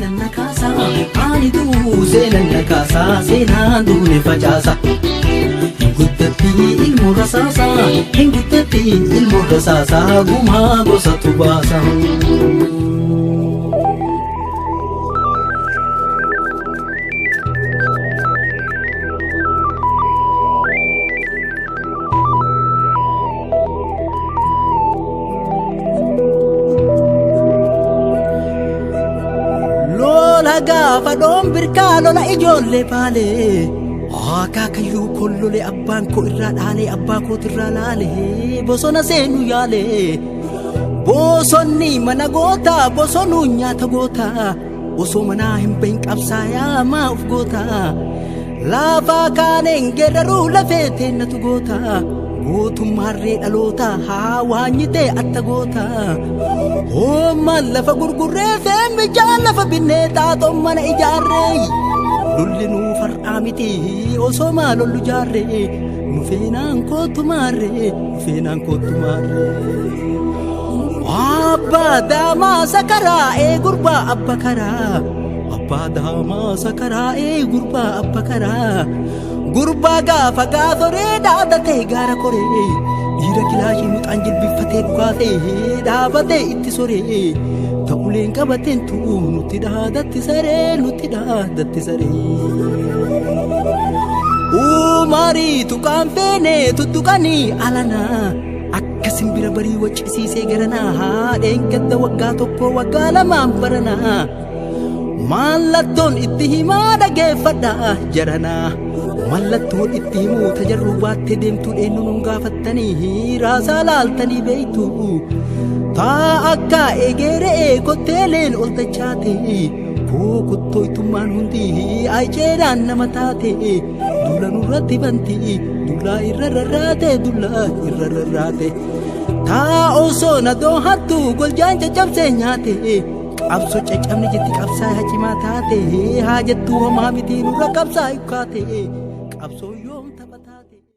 seenan nakaasa Aanitu seenan nakaasa seenaan duune facaasa Hinguddatti ilmoo rasaasa Hinguddatti ilmoo rasaasa gumaa gosatu baasa Gaafa birkaa lola ijoollee baalee akaakayyuu kollole abbaan koo irraa dhaalee abbaa kootirraa laalee bosona seenu yaalee bosonni mana gootaa bosonuu nyaata gootaa osoo manaa hin bahin qabsaayaa maa uf gootaa laafaa kaaneen geeraruu lafee teennatu gootaa gootummaarree dhaloota haa waanyitee atta goota hoommaan lafa gurgurree feembijaa lafa binnee xaaxoon mana ijaarree lolli nuu far'aa miti osoo maa lollu jaarree nu feenaan kootumaarree abbaa daamaa sakaraa gurbaa abba karaa abbaa daamaa sakaraa gurbaa abba karaa gurbaa gaafa gaasoree dhaadatee gaara koree dhiira kilaashii muxaan jilbiffatee dhukaasee dhaabatee itti soree ta'uleen qabateen tuu nutti dhaadatti saree uumarii tuqaan feenee tuttuqanii alanaa akka simbira barii waccisiisee garanaa haadheen gadda waggaa tokko waggaa lamaan baranaa mallattoon itti himaa dhageeffadhaa jaranaa mallattoon itti himuu tajarruu baattee deemtuu eenyuun gaafattanii raasaa laaltanii beeytu taa akka egeree kotteeleen ol dachaate koo kuttooytummaan hundi ayceedhaan nama taate dulla nurratti banti dulla irra rarraate taa osoo na doohattu goljaan caccabsee nyaate qabso caccabni jetti qabsaa hacimaa taate haa jettuu homaa miti nurra qabsaa ikkaate qabsoo